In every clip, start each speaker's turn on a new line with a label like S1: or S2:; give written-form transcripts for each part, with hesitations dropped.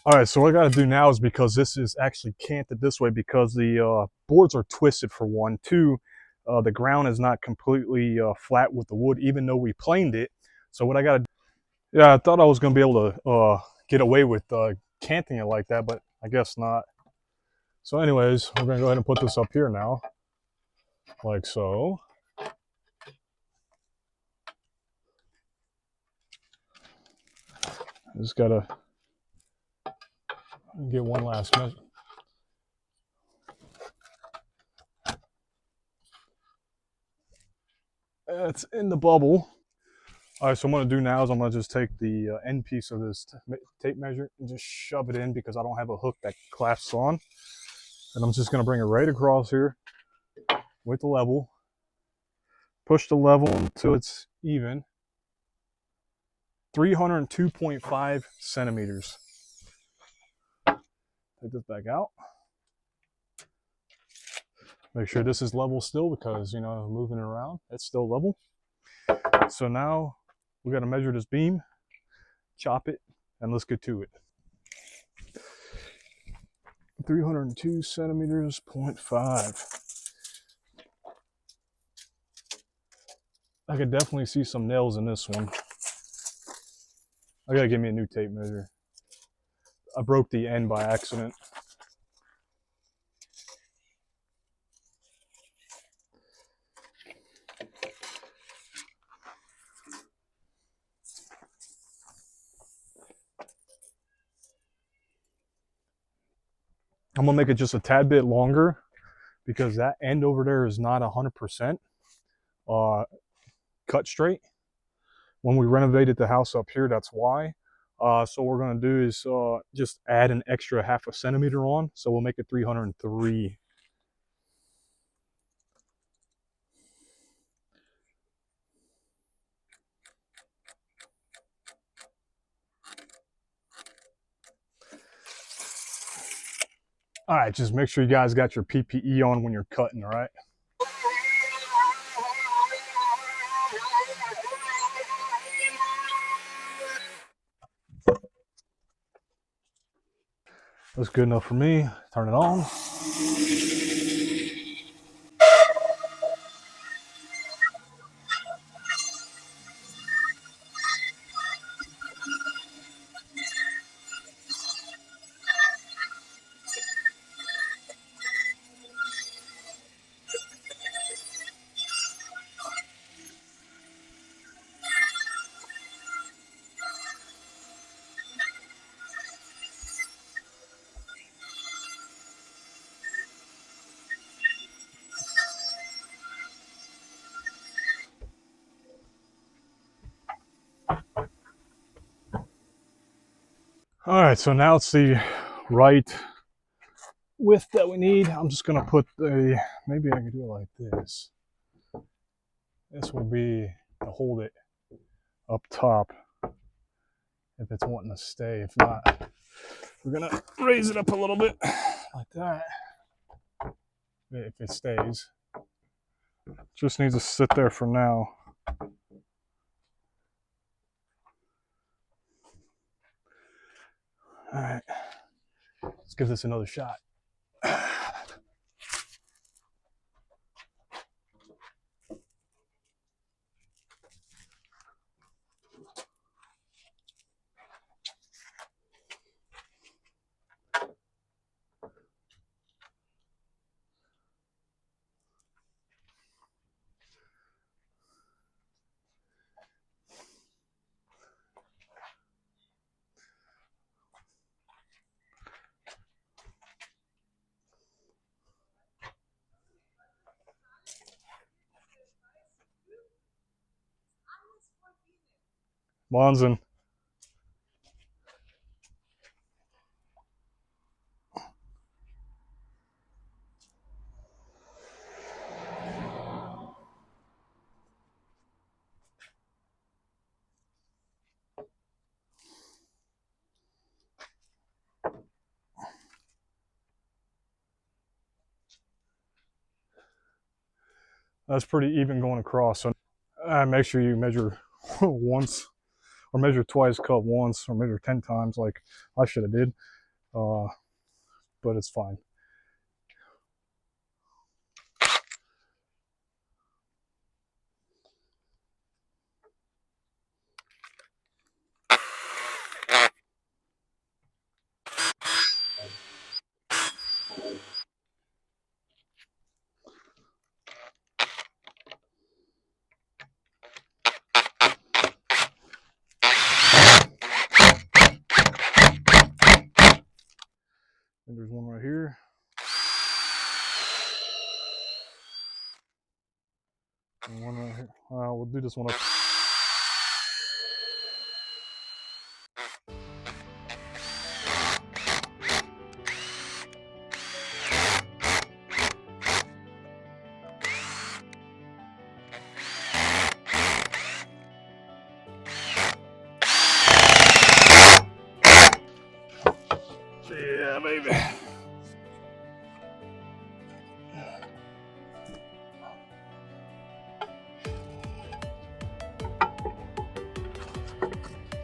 S1: All right, so what I got to do now is, because this is actually canted this way, because the boards are twisted for one. Two, the ground is not completely flat with the wood, even though we planed it. So what I got to, yeah, I thought I was going to be able to get away with canting it like that, but I guess not. So anyways, we're going to go ahead and put this up here now, like so. Just got to get one last measure. It's in the bubble. All right, so what I'm gonna do now is I'm gonna just take the end piece of this tape measure and just shove it in, because I don't have a hook that clasps on. And I'm just gonna bring it right across here with the level. Push the level until it's even. 302.5 centimeters. Take this back out. Make sure this is level still, because, you know, moving it around, it's still level. So now we gotta measure this beam, chop it, and let's get to it. 302 centimeters, 0.5. I could definitely see some nails in this one. I gotta give me a new tape measure. I broke the end by accident. I'm gonna make it just a tad bit longer, because that end over there is not 100% cut straight. When we renovated the house up here, that's why. So what we're gonna do is just add an extra half a centimeter on, so we'll make it 303. All right, just make sure you guys got your PPE on when you're cutting, all right? That's good enough for me. Turn it on. All right, so now it's the right width that we need. I'm just gonna put the, maybe I can do it like this. This will be to hold it up top if it's wanting to stay. If not, we're gonna raise it up a little bit like that. If it stays, just needs to sit there for now. All right, let's give this another shot. Monson. That's pretty even going across. So make sure you measure once or measure twice, cut once, or measure 10 times like I should have did. But it's fine. And there's one right here. And one right here. We'll do this one up. Yeah, baby.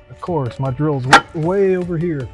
S1: Of course, my drill's way over here.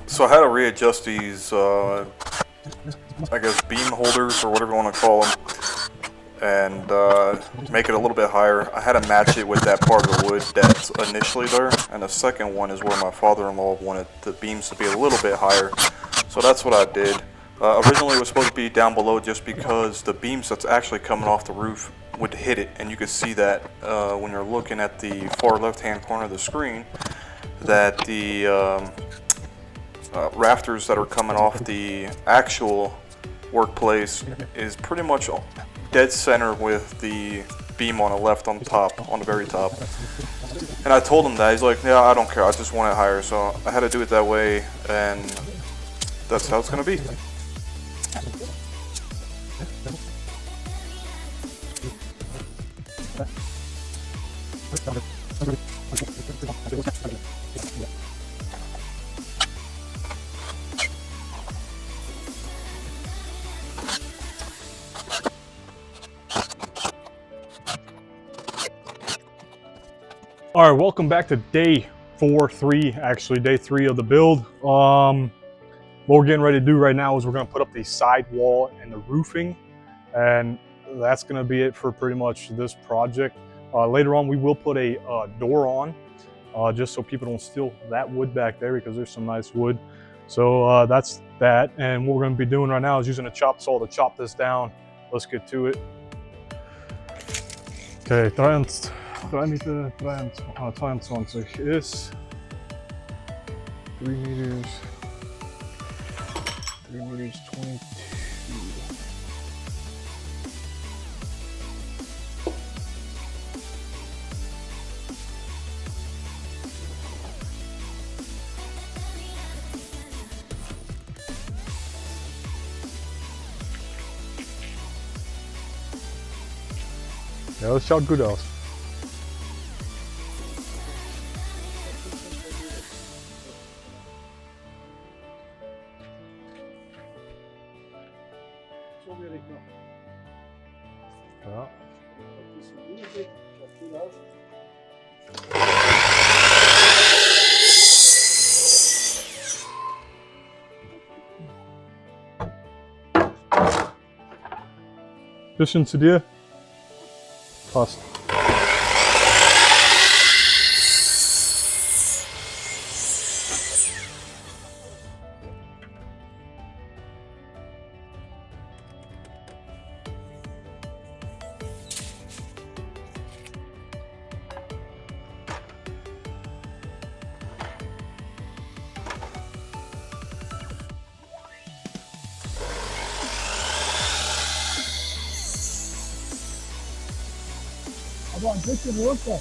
S2: So I had to readjust these, I guess, beam holders or whatever you want to call them, and make it a little bit higher. I had to match it with that part of the wood that's initially there, and the second one is where my father-in-law wanted the beams to be a little bit higher. So that's what I did. Originally it was supposed to be down below just because the beams that's actually coming off the roof would hit it, and you could see that when you're looking at the far left-hand corner of the screen, that the rafters that are coming off the actual workplace is pretty much dead center with the beam on the left on top, on the very top. And I told him that. He's like, yeah, I don't care, I just want it higher. So I had to do it that way, and that's how it's gonna be.
S1: All right, welcome back to day actually day three of the build. What we're getting ready to do right now is we're gonna put up the side wall and the roofing, and that's gonna be it for pretty much this project. Later on, we will put a door on, just so people don't steal that wood back there, because there's some nice wood. So that's that, and what we're gonna be doing right now is using a chop saw to chop this down. Let's get to it. Okay, 3,23 ist 3 meters, 3 meters 22. Ja, das schaut gut aus. Ja. Bisschen zu dir. Passt. Come on, take the work there.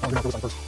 S1: I'll go first.